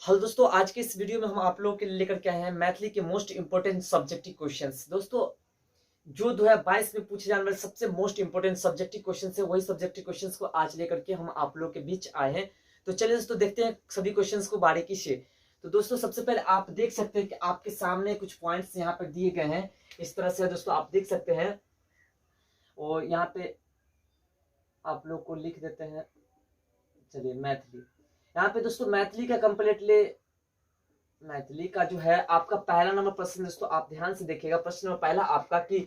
Hello दोस्तों, आज के इस वीडियो में हम आप लोगों के लिए लेकर के आए हैं मैथिली के मोस्ट इंपोर्टेंट सब्जेक्टिव क्वेश्चंस। दोस्तों, जो 2022 में पूछे जाने वाले सबसे मोस्ट इंपोर्टेंट सब्जेक्टिव क्वेश्चंस है, वही सब्जेक्टिव क्वेश्चंस को आज लेकर के हम आप लोगों के बीच आए हैं। तो चलिए दोस्तों, देखते हैं सभी क्वेश्चंस को बारीकी से। तो दोस्तों, सबसे पहले आप देख सकते हैं कि आपके सामने कुछ पॉइंट्स यहाँ पर दिए गए हैं। इस तरह से दोस्तों आप देख सकते हैं, और यहाँ पे आप लोग को लिख देते हैं। चलिए, मैथिली, यहाँ पे दोस्तों मैथिली का जो है आपका पहला नंबर प्रश्न। दोस्तों आप ध्यान से देखिएगा, प्रश्न नंबर पहला आपका कि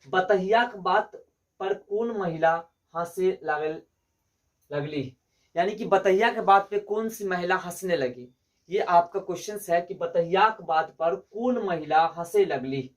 बतहिया के बात पर कौन महिला हंसे लगली, यानी कि बतहिया के बात पे कौन सी महिला हंसने लगी। ये आपका क्वेश्चन है कि बतहिया के बात पर कौन महिला हंसे लगली।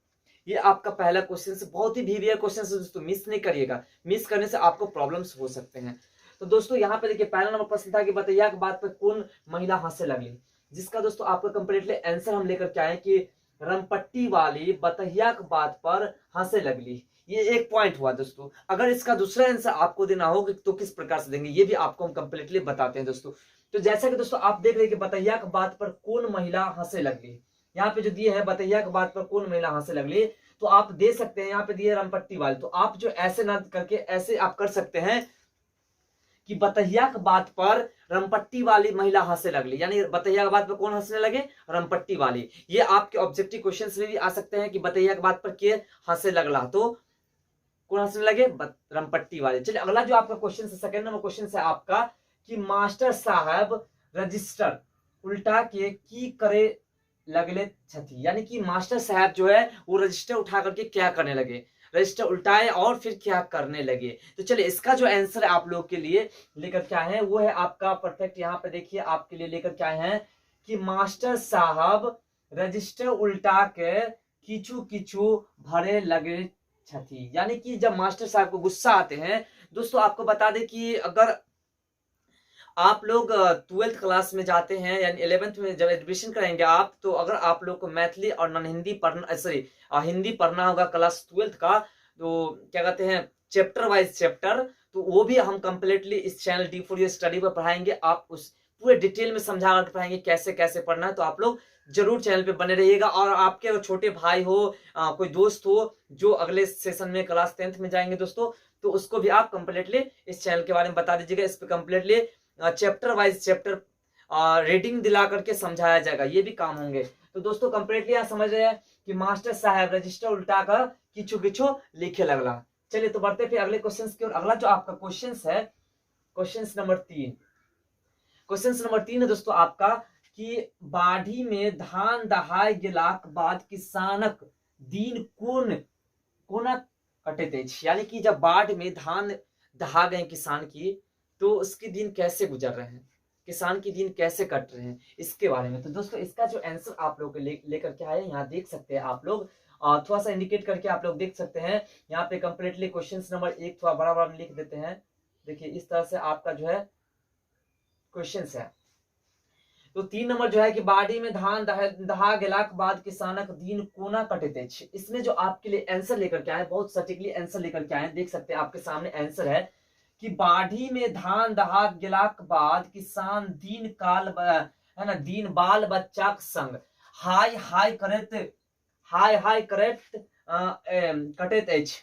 ये आपका पहला क्वेश्चन है, बहुत ही वीवीआई क्वेश्चन है दोस्तों, मिस नहीं करिएगा। मिस करने से आपको प्रॉब्लम्स हो सकते हैं। तो दोस्तों यहाँ पे देखिए, पहला नंबर प्रश्न था कि बतहिया के बात पर कौन महिला हंसे लगली, जिसका दोस्तों आपका कंप्लीटली आंसर हम लेकर के आए कि रमपट्टी वाली बतहिया की बात पर हंसे लगली। ये एक पॉइंट हुआ दोस्तों। अगर इसका दूसरा आंसर आपको देना हो तो किस प्रकार से देंगे, ये भी आपको हम कंप्लीटली बताते हैं दोस्तों। तो जैसा कि दोस्तों आप देख रहे हैं कि बतहिया की बात पर कौन महिला हंसे लगली, यहाँ पे जो दिए है बतहिया की बात पर कौन महिला हंसे लगली, तो आप दे सकते हैं यहाँ पे दिए रमपट्टी वाली। तो आप जो ऐसे ना करके ऐसे आप कर सकते हैं कि बतहिया की बात पर रमपट्टी वाली महिला हंसने लगली, यानी बतहिया की बात पर कौन हंसने लगे, रमपट्टी वाली। ये आपके ऑब्जेक्टिव क्वेश्चंस में भी आ सकते हैं कि बतहिया की बात पर के हंसने लगला, तो कौन हंसने लगे, रमपट्टी वाले। चलिए, अगला जो आपका क्वेश्चन है, सेकंड नंबर क्वेश्चन है आपका कि मास्टर साहब रजिस्टर उल्टा के की करे लगले छथी, यानी कि मास्टर साहब जो है वो रजिस्टर उठा करके क्या करने लगे, रजिस्टर उल्टाए और फिर क्या करने लगे। तो चलिए, इसका जो आंसर है आप लोग के लिए लेकर के आए हैं वो है आपका परफेक्ट। यहाँ पे देखिए, आपके लिए लेकर के आए हैं कि मास्टर साहब रजिस्टर उल्टा के किचू किचू भरे लगे छथी, यानी कि जब मास्टर साहब को गुस्सा आते हैं। दोस्तों आपको बता दें कि अगर आप लोग 12th क्लास में जाते हैं, यानी 11th में जब एडमिशन कराएंगे आप, तो अगर आप लोग को मैथिली और नॉन हिंदी पढ़ना, सॉरी हिंदी पढ़ना होगा क्लास 12th का, तो क्या कहते हैं चैप्टर वाइज चैप्टर, तो वो भी हम कंप्लीटली इस channel D for you study पर पढ़ाएंगे। आप उस पूरे डिटेल में समझा कर पढ़ाएंगे कैसे कैसे पढ़ना है। तो आप लोग जरूर चैनल पे बने रहिएगा। और आपके अगर छोटे भाई हो, कोई दोस्त हो जो अगले सेशन में क्लास 10th में जाएंगे दोस्तों, तो उसको भी आप कंप्लीटली इस चैनल के बारे में बता दीजिएगा। इस पे completely chapter wise chapter reading दिला करके समझाया जाएगा, ये भी काम होंगे। तो दोस्तों कंप्लीटली यहाँ समझ रहे हैं कि मास्टर साहब रजिस्टर उल्टा कर किचु किचु लिखे लगला। चलिए, तो बढ़ते फिर अगले क्वेश्चन की ओर। अगला जो आपका क्वेश्चन है, क्वेश्चन नंबर 3। क्वेश्चन नंबर 3 है दोस्तों आपका कि बाढ़ी में धान दहाय गेलाक बाद किसानक दिन कोना कटैत अछि, यानी कि जब बाढ़ में धान दहा गए किसान की, तो उसके दिन कैसे गुजर रहे हैं, किसान के दिन कैसे कट रहे हैं, इसके बारे में। तो दोस्तों इसका जो आंसर आप लोग लेकर के आए, यहाँ देख सकते हैं आप लोग, थोड़ा सा इंडिकेट करके आप लोग देख सकते हैं। यहाँ पे कंप्लीटली क्वेश्चन नंबर 1 थोड़ा बड़ा बड़ा लिख देते हैं। देखिए, इस तरह से आपका जो है क्वेश्चन है। तो 3 नंबर जो है कि बाड़ी में धान दहा गेलाक बाद किसानक दिन कोना कटैत अछि, इसमें जो आपके लिए आंसर लेकर के आए, बहुत सटीकली आंसर लेकर के आए, देख सकते हैं आपके सामने आंसर है कि बाढ़ी में धान दहा गेलाक बाद किसान दिन काल है ना, दिन बाल बच्चा संग हाय हाय करैत कटैत अछि।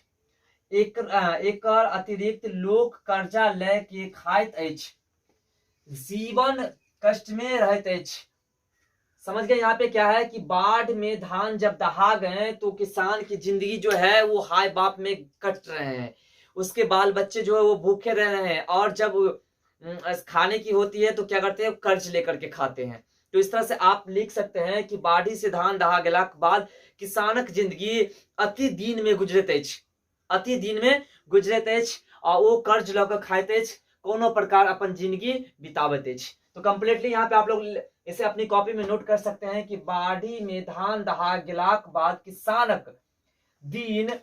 एकर अतिरिक्त लोक कर्जा लय के खाइत अछि, जीवन कष्ट में रहते अछि। समझ गए यहाँ पे क्या है कि बाढ़ में धान जब दहा गए तो किसान की जिंदगी जो है वो हाय बाप में कट रहे हैं, उसके बाल बच्चे जो है वो भूखे रह रहे हैं, और जब खाने की होती है तो क्या करते हैं, कर्ज लेकर के खाते हैं। तो इस तरह से आप लिख सकते हैं कि बाढ़ी से धान दहा गेला के बाद किसानक जिंदगी अति दिन में गुजरत अछि, अति दिन में गुजरत अछि, और वो कर्ज लऽ के खाइत अछि, कोनो प्रकार अपन जिंदगी बितावत अछि। तो कंप्लीटली यहाँ पे आप लोग इसे अपनी कॉपी में नोट कर सकते हैं कि बाढ़ी में धान दहा गेलाक बाद किसानक दिन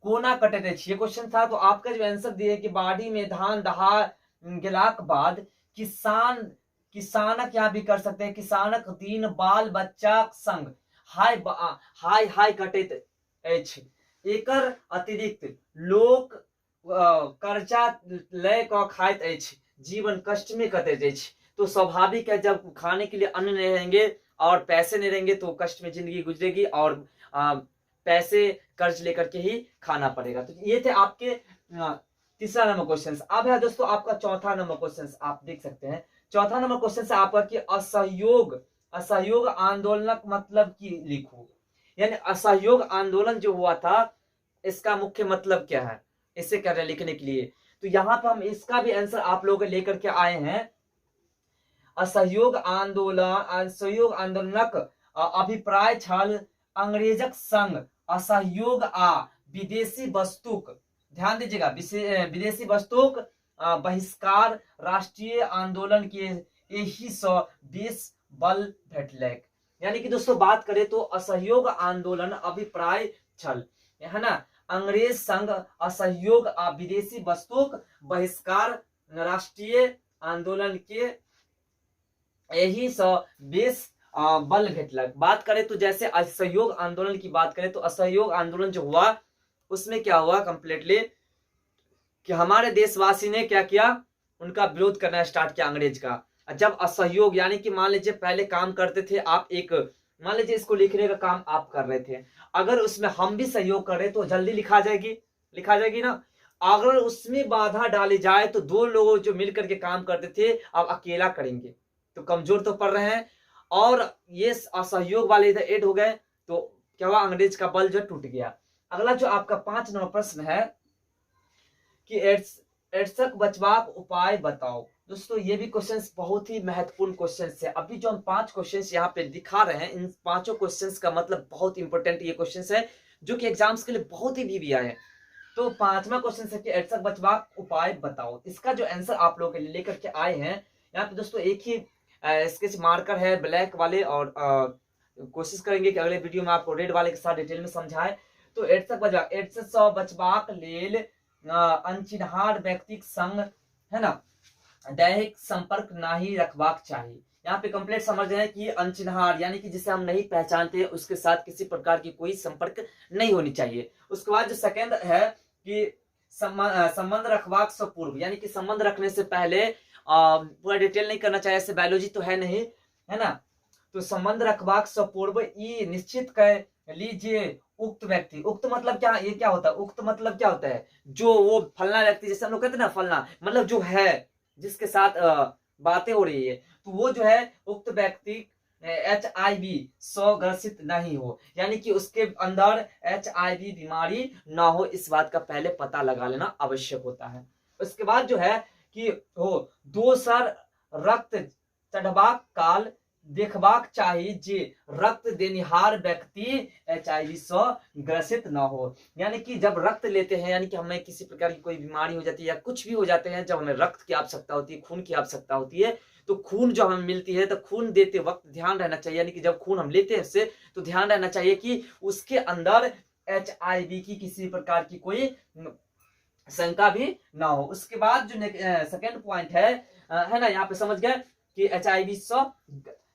कोना कटैत अछि, ये क्वेश्चन था। तो आपका जो आंसर दिए कि बाढ़ी में धान दहा गेलाक बाद किसानक यहाँ भी कर सकते हैं, किसानक दिन बाल बच्चा संग हाय हाय कटैत अछि। एकर अतिरिक्त लोक कर्जा लय कऽ खाइत अछि, जीवन कष्ट में कटैत अछि। तो स्वाभाविक है जब खाने के लिए अन्न नहीं रहेंगे और पैसे नहीं रहेंगे तो कष्ट में जिंदगी गुजरेगी और पैसे कर्ज लेकर के ही खाना पड़ेगा। तो ये थे आपके तीसरा नंबर क्वेश्चन। अब है दोस्तों आपका चौथा नंबर क्वेश्चन, आप देख सकते हैं चौथा नंबर क्वेश्चन से आपका कि असहयोग आंदोलन मतलब की लिखो। यानी असहयोग आंदोलन जो हुआ था इसका मुख्य मतलब क्या है, इसे कर रहे लिखने के लिए। तो यहां पर हम इसका भी आंसर आप लोग लेकर के आए हैं। असहयोग आंदोलनक अभिप्राय छल अंग्रेजक संग असहयोग आ विदेशी वस्तुक, ध्यान दीजिएगा, विदेशी वस्तुक बहिष्कार राष्ट्रीय आंदोलन के यही सौ देश बल भेटलैक। यानी कि दोस्तों बात करें तो असहयोग आंदोलन अभिप्राय छल, है ना, अंग्रेज संघ असहयोग आ विदेशी वस्तुक बहिष्कार राष्ट्रीय आंदोलन के यही सौ देश बल भेटलक। बात करें तो जैसे असहयोग आंदोलन की बात करें तो असहयोग आंदोलन जो हुआ उसमें क्या हुआ कंप्लीटली कि हमारे देशवासी ने क्या किया, उनका विरोध करना स्टार्ट किया अंग्रेज का। जब असहयोग यानी कि मान लीजिए पहले काम करते थे आप, एक मान लीजिए इसको लिखने का काम आप कर रहे थे, अगर उसमें हम भी सहयोग कर रहे तो जल्दी लिखा जाएगी ना। अगर उसमें बाधा डाली जाए तो दो लोग जो मिलकर के काम करते थे अब अकेला करेंगे तो कमजोर तो पड़ रहे हैं, और ये असहयोग वाले इधर एड हो गए तो क्या हुआ, अंग्रेज का बल जो टूट गया। अगला जो आपका 5 नंबर प्रश्न है कि एड्सक बचवाक उपाय बताओ। दोस्तों ये भी क्वेश्चंस बहुत ही महत्वपूर्ण क्वेश्चंस है। अभी जो हम 5 क्वेश्चंस यहाँ पे दिखा रहे हैं इन पांचों क्वेश्चंस का मतलब बहुत इंपॉर्टेंट ये क्वेश्चंस है जो कि एग्जाम्स के लिए बहुत ही भी आए हैं। तो 5वां क्वेश्चन है कि एड्सक बचवाक उपाय बताओ। इसका जो आंसर आप लोग के लिए लेकर के आए हैं यहाँ पे दोस्तों एक ही स्केच मार्कर है ब्लैक वाले, और कोशिश करेंगे कि अगले वीडियो में आपको रेड वाले के साथ डिटेल में समझाए। तो एड्स बचबाक लेल अनचिन्हार व्यक्ति संग, है ना, दैहिक संपर्क नहीं रखबाक चाहिए। यहाँ पे कंप्लीट समझ रहे हैं कि अनचिन्हार यानी कि जिसे हम नहीं पहचानते उसके साथ किसी प्रकार की कोई संपर्क नहीं होनी चाहिए। उसके बाद जो सेकंड है कि संबंध रखबाक से पूर्व, यानी कि संबंध रखने से पहले पूरा डिटेल नहीं करना चाहिए, ऐसे बायोलॉजी तो है नहीं, है ना। तो संबंध रखबाक से पूर्व ये निश्चित कर लीजिए उक्त व्यक्ति, उक्त मतलब क्या, ये क्या होता है, उक्त मतलब क्या होता है, जो वो फलना व्यक्ति, जैसे हम लोग कहते हैं ना फलना मतलब जो है जिसके साथ बातें हो रही है, तो वो जो है उक्त व्यक्ति HIV से ग्रसित नहीं हो, यानी कि उसके अंदर HIV बीमारी ना हो, इस बात का पहले पता लगा लेना आवश्यक होता है। उसके बाद जो है कि हो दोसर रक्त चढ़बाक काल देखबाक चाहिए जे रक्त देनिहार व्यक्ति HIV से ग्रसित न हो। यानी कि जब रक्त लेते हैं, यानी कि हमें किसी प्रकार की कोई बीमारी हो जाती है या कुछ भी हो जाते हैं, जब हमें रक्त की आवश्यकता होती है, खून की आवश्यकता होती है, तो खून जो हमें मिलती है तो खून देते वक्त ध्यान रहना चाहिए, यानी कि जब खून हम लेते हैं उससे तो ध्यान रहना चाहिए कि उसके अंदर HIV की किसी प्रकार की कोई शंका भी ना हो। उसके बाद जो सेकेंड पॉइंट है ना, यहाँ पे समझ गए कि HIV से,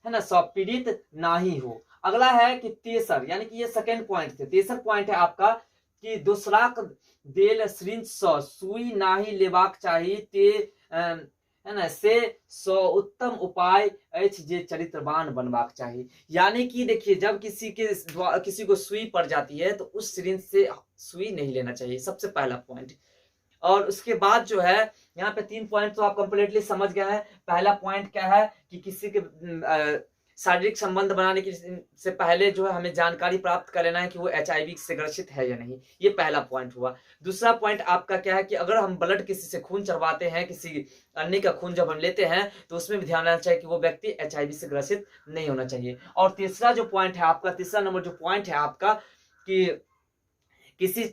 है ना, सब पीड़ित ना ही हो। अगला है कि तेसर, यानी कि ये सेकेंड पॉइंट थे, तेसर पॉइंट है आपका कि दूसरा देल सिरिंज से सुई ना ही लेबाक चाहिए ते, है ना, से उत्तम उपाय जे चरित्रवान बनबाक चाहिए। यानी कि देखिए जब किसी को सुई पड़ जाती है तो उस सिरिंज से सुई नहीं लेना चाहिए, सबसे पहला पॉइंट। और उसके बाद जो है यहाँ पे 3 पॉइंट तो आप कंप्लीटली समझ गए हैं। पहला पॉइंट क्या है कि किसी के शारीरिक संबंध बनाने की से पहले जो है हमें जानकारी प्राप्त कर लेना है कि वो HIV से ग्रसित है या नहीं, ये पहला पॉइंट हुआ। दूसरा पॉइंट आपका क्या है कि अगर हम ब्लड किसी से खून चढ़वाते हैं, किसी अन्य का खून जब हम लेते हैं तो उसमें भी ध्यान रखना चाहिए कि वो व्यक्ति HIV से ग्रसित नहीं होना चाहिए। और तीसरा जो पॉइंट है आपका, तीसरा नंबर जो पॉइंट है आपका कि किसी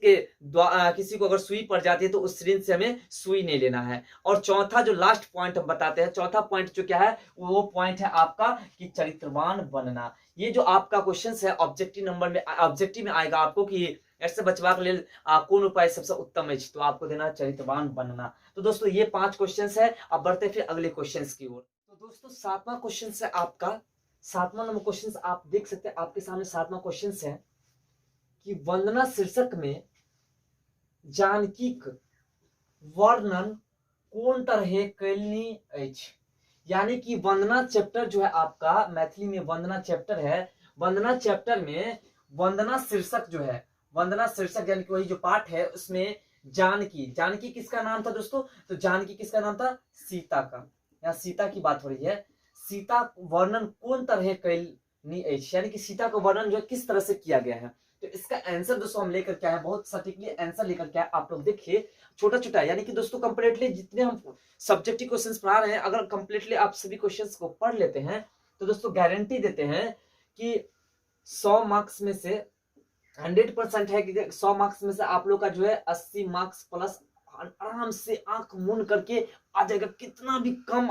को अगर सुई पड़ जाती है तो उस सिरिंज से हमें सुई नहीं लेना है। और चौथा जो लास्ट पॉइंट हम बताते हैं, चौथा पॉइंट जो क्या है वो पॉइंट है आपका कि चरित्रवान बनना। ये जो आपका क्वेश्चन है ऑब्जेक्टिव में आएगा आपको कि ऐसे बचवाक लेल कौन उपाय सबसे उत्तम है, तो आपको देना चरित्रवान बनना। तो दोस्तों ये 5 क्वेश्चन है। अब बढ़ते फिर अगले क्वेश्चन की ओर। तो दोस्तों 7वां क्वेश्चन है आपका, 7वां नंबर क्वेश्चन आप देख सकते हैं आपके सामने 7वां क्वेश्चन है कि वंदना शीर्षक में जानकीक वर्णन कोन तरहे कैलनी अछि। यानी कि वंदना चैप्टर जो है आपका मैथिली में वंदना चैप्टर है, वंदना चैप्टर में वंदना शीर्षक जो है, वंदना शीर्षक यानी कि वही जो पाठ है उसमें जानकी, जानकी किसका नाम था दोस्तों? तो जानकी किसका नाम था? सीता का। यहाँ सीता की बात हो रही है। सीता वर्णन कौन तरह कैलनी अछि, यानी कि सीता का वर्णन जो है किस तरह से किया गया है। तो इसका आंसर दोस्तों हम लेकर के आए हैं, बहुत सटीकली आंसर लेकर के आए। आप लोग देखिए छोटा छोटा, यानी कि दोस्तों कंप्लीटली जितने हम सब्जेक्टिव क्वेश्चंस पढ़ा रहे हैं, अगर कंप्लीटली आप सभी क्वेश्चंस को पढ़ लेते हैं तो दोस्तों गारंटी देते हैं कि 100 मार्क्स में से 100% है कि 100 मार्क्स में से आप लोग का जो है 80 मार्क्स प्लस आराम से आंख मूंद करके आ जाएगा। कितना भी कम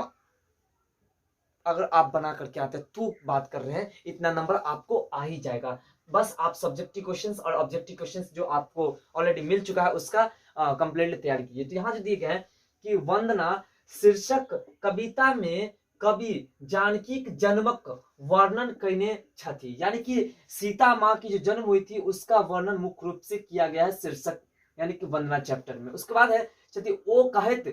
अगर आप बना करके आते हैं तो बात कर रहे हैं, इतना नंबर आपको आ ही जाएगा। बस आप सब्जेक्टिव क्वेश्चंस और ऑब्जेक्टिव क्वेश्चंस जो आपको ऑलरेडी मिल चुका है उसका कंप्लीटली तैयार कीजिए। तो यहाँ जो दिए गए हैं कि वंदना शीर्षक कविता में कवि जानकी जन्मक वर्णन करने छथि, यानी कि सीता माँ की जो जन्म हुई थी उसका वर्णन मुख्य रूप से किया गया है शीर्षक यानी कि वंदना चैप्टर में। उसके बाद है छथि ओ कहत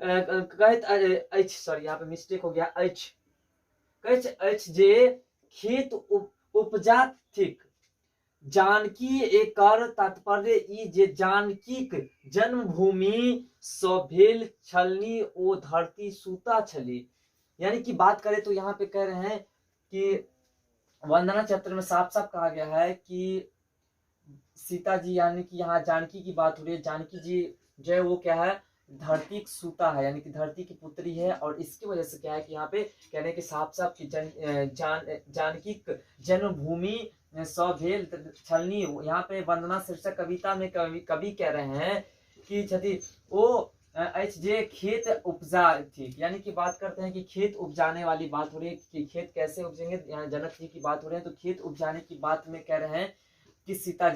कहत सॉरी यहाँ पे मिस्टेक हो गया, कहत जे खेत उपजा थिक जानकी एकर तात्पर्य ई जे जानकीक जन्मभूमि सँ भेल छलनी ओ धरती सूता छली। यानी कि बात करें तो यहाँ पे कह रहे हैं कि वंदना चैप्टर में साफ साफ कहा गया है कि सीता जी यानी कि यहाँ जानकी की बात हो रही है। जानकी जी जो है वो क्या है? धरती सूता है, यानी कि धरती की पुत्री है। और इसकी वजह से क्या है कि यहाँ पे कह रहे हैं कि साफ साफ की जानकी जन्मभूमि भेल छलनी। यहाँ पे वंदना शीर्षक कविता में कवि कह रहे हैं कि छथि ओ जे खेत उपजा थी, यानी कि बात करते हैं कि खेत उपजाने वाली बात हो रही है कि खेत कैसे उपजेंगे। यहाँ जनक जी की बात हो रही है तो खेत उपजाने की बात में कह रहे हैं कि सीता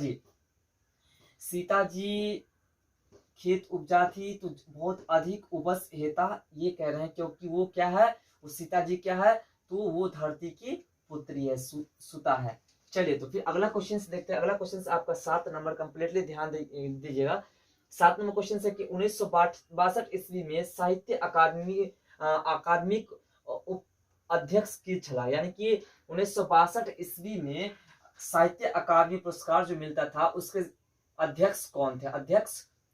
जी खेत उपजा थी तो बहुत अधिक उपज हेता, ये कह रहे हैं क्योंकि वो क्या है? वो सीता जी क्या है? तो वो धरती की पुत्री है, सुता है। चलिए तो फिर अगला क्वेश्चन देखते हैं। अगला क्वेश्चन आपका 7 नंबर कंप्लीटली ध्यान दीजिएगा। 7 नंबर क्वेश्चन है कि 1962 ईस्वी में साहित्य अकादमिक अध्यक्ष की छला, यानी कि 1962 ईस्वी में साहित्य अकादमी पुरस्कार जो मिलता था उसके अध्यक्ष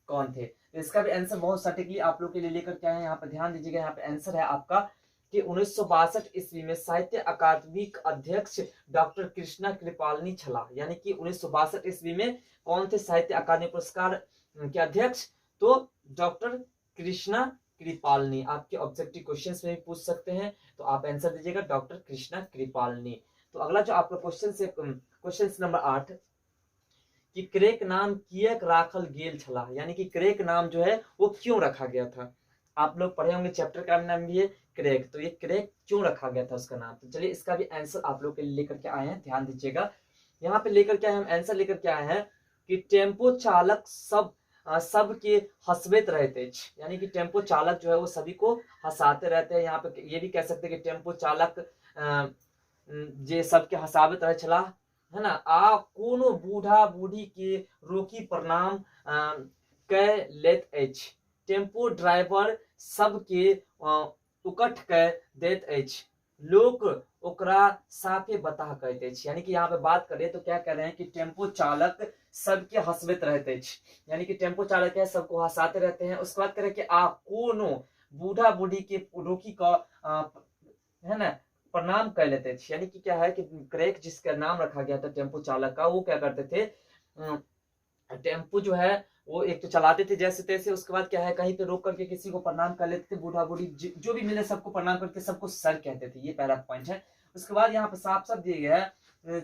कौन थे? तो इसका भी आंसर बहुत सटीकली आप लोग के लिए लेकर के आए हैं। यहाँ पे ध्यान दीजिएगा, यहाँ पे आंसर है आपका कि 1962 ईस्वी में साहित्य अकादमिक अध्यक्ष डॉक्टर कृष्णा कृपालनी छला। यानी कि 1962 ईस्वी में कौन थे साहित्य अकादमी पुरस्कार के अध्यक्ष? तो डॉक्टर कृष्णा कृपालनी। आपके ऑब्जेक्टिव क्वेश्चंस में भी पूछ सकते हैं, तो आप आंसर दीजिएगा डॉक्टर कृष्णा कृपालनी। तो अगला जो आपका क्वेश्चन से क्वेश्चन नंबर 8 कि क्रेक नाम कियक राखल गेल छला, यानी कि क्रेक नाम जो है वो क्यों रखा गया था। आप लोग पढ़े होंगे, चैप्टर का नाम भी है क्रेक, तो ये क्रेक क्यों रखा गया था उसका नाम। तो चलिए इसका भी आंसर आप लोग के लिए लेकर के आए हैं, ध्यान दीजिएगा। यहाँ पे लेकर के आए हम आंसर लेकर के आए हैं कि टेम्पो चालक सबके हंसबैत रहते, यानी कि टेम्पो चालक जो है वो सभी को हंसाते रहते हैं। यहाँ पे ये भी कह सकते हैं कि टेम्पो चालक जे सबके हंसाबैत रहे छला, है ना। आ कोनो बूढ़ा बूढ़ी के रोकी प्रणाम कह लेत अछि, टेम्पो ड्राइवर सबके उकट कह देत अछि, लोक ओकरा साफे बता कहत अछि। यानी कि यहाँ पे बात करें तो क्या कह रहे हैं कि टेम्पो चालक सबके हंसबैत रहते अछि, यानी कि टेम्पो चालक है सबको हंसाते रहते हैं। उसके बाद करें कि आ कोनो बूढ़ा बूढ़ी के रोकी का है ना प्रणाम कर लेते थे, यानी कि क्या है कि क्रेक जिसका नाम रखा गया था टेम्पो चालक का, वो क्या करते थे? टेम्पो जो है वो एक तो चलाते थे जैसे तैसे, उसके बाद क्या है कहीं पे रोक करके किसी को प्रणाम कर लेते थे, बूढ़ा बूढ़ी जो भी मिले सबको प्रणाम करके सबको सर कहते थे। ये पहला पॉइंट है। उसके बाद यहाँ पे साफ साफ दिए गया है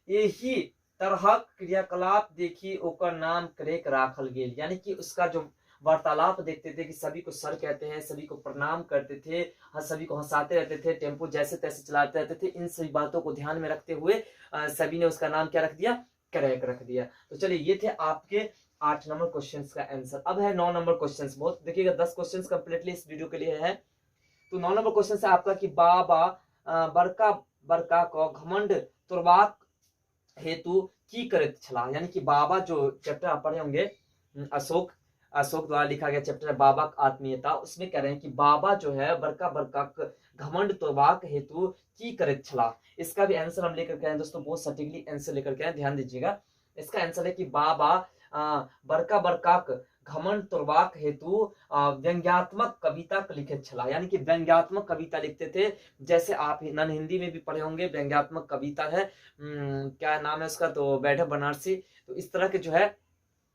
यही तरहक क्रियाकलाप देखी ओकर नाम क्रेक राखल गेल, यानी कि उसका जो वार्तालाप देखते थे कि सभी को सर कहते हैं, सभी को प्रणाम करते थे, सभी को हंसाते रहते थे, टेम्पो जैसे तैसे चलाते रहते थे, इन सभी बातों को ध्यान में रखते हुए सभी ने उसका नाम क्या रख दिया? क्रेक रख दिया। तो चलिए ये थे आपके 8 नंबर क्वेश्चंस का आंसर। अब है 9 नंबर क्वेश्चंस। बहुत देखिएगा 10 क्वेश्चंस कंप्लीटली इस वीडियो के लिए है। तो 9 नंबर क्वेश्चन है आपका कि बाबा बड़का बड़का को घमंड तोड़बाक हेतु की करत छला, यानी कि बाबा जो चैप्टर आप पढ़े होंगे अशोक अशोक द्वारा लिखा गया चैप्टर है बाबा का आत्मीयता। उसमें कह रहे हैं कि बाबा जो है बड़का बड़का घमंड तोड़बाक हेतु की करे छला। इसका भी आंसर हम लेकर के आए दोस्तों, बहुत सटीकली आंसर लेकर के आए, ध्यान दीजिएगा। इसका आंसर है कि बाबा बड़का बड़का घमंड तोड़बाक हेतु व्यंग्यात्मक कविता लिखे छला, यानी कि व्यंग्यात्मक कविता लिखते थे। जैसे आप नन हिंदी में भी पढ़े होंगे, व्यंग्यात्मक कविता है, क्या नाम है उसका, तो वैभव बनारसी। तो इस तरह के जो है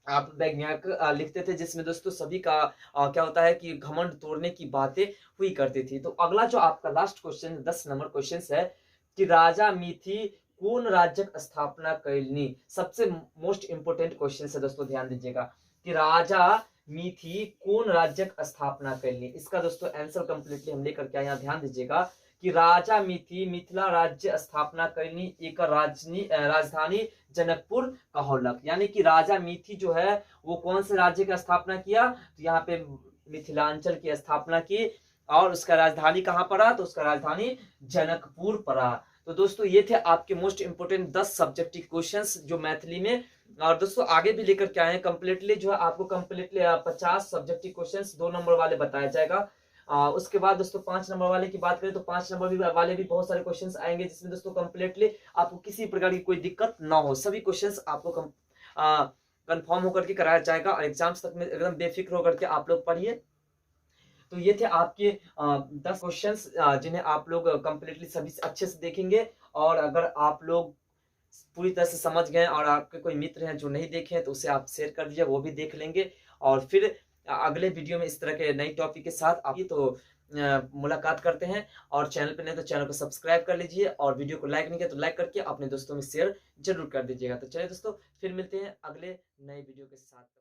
आप वैज्ञानिक लिखते थे, जिसमें दोस्तों सभी का क्या होता है कि घमंड तोड़ने की बातें हुई करती थी। तो अगला जो आपका लास्ट क्वेश्चन 10 नंबर क्वेश्चन है कि राजा मिथि कौन राज्यक स्थापना कैलनी। सबसे मोस्ट इंपोर्टेंट क्वेश्चन है दोस्तों, ध्यान दीजिएगा कि राजा मिथि कौन राज्यक स्थापना कैलनी। इसका दोस्तों आंसर कंप्लीटली हम लेकर के आए, यहाँ ध्यान दीजिएगा कि राजा मिथि मिथिला राज्य स्थापना कैलनी, एक राजधानी जनकपुर कहौलक। यानी कि राजा मिथि जो है वो कौन से राज्य की स्थापना किया, तो यहाँ पे मिथिलांचल की स्थापना की, और उसका राजधानी कहाँ पड़ा, तो उसका राजधानी जनकपुर पड़ा। तो दोस्तों ये थे आपके मोस्ट इंपोर्टेंट 10 सब्जेक्टिव क्वेश्चंस जो मैथिली में। और दोस्तों आगे भी लेकर के आए हैं, कंप्लीटली जो है आपको कंप्लीटली 50 सब्जेक्टिव क्वेश्चंस 2 नंबर वाले बताया जाएगा। उसके बाद दोस्तों 5 नंबर वाले की बात करें तो 5 नंबर वाले भी बहुत सारे क्वेश्चंस आएंगे, जिसमें दोस्तों कंप्लीटली आपको किसी प्रकार की कोई दिक्कत ना हो, सभी क्वेश्चंस आपको कंफर्म होकर के कराया जाएगा, और एग्जाम्स तक में एकदम बेफिक्र होकर के आप लोग पढ़िए। तो ये थे आपके 10 क्वेश्चंस जिन्हें आप लोग कंप्लीटली सभी अच्छे से देखेंगे। और अगर आप लोग पूरी तरह से समझ गए और आपके कोई मित्र हैं जो नहीं देखे हैं तो उसे आप शेयर कर दीजिए, वो भी देख लेंगे। और फिर अगले वीडियो में इस तरह के नई टॉपिक के साथ आपकी तो मुलाकात करते हैं। और चैनल पे नहीं तो चैनल को सब्सक्राइब कर लीजिए, और वीडियो को लाइक नहीं किया तो लाइक करके अपने दोस्तों में शेयर जरूर कर दीजिएगा। तो चलिए दोस्तों फिर मिलते हैं अगले नए वीडियो के साथ।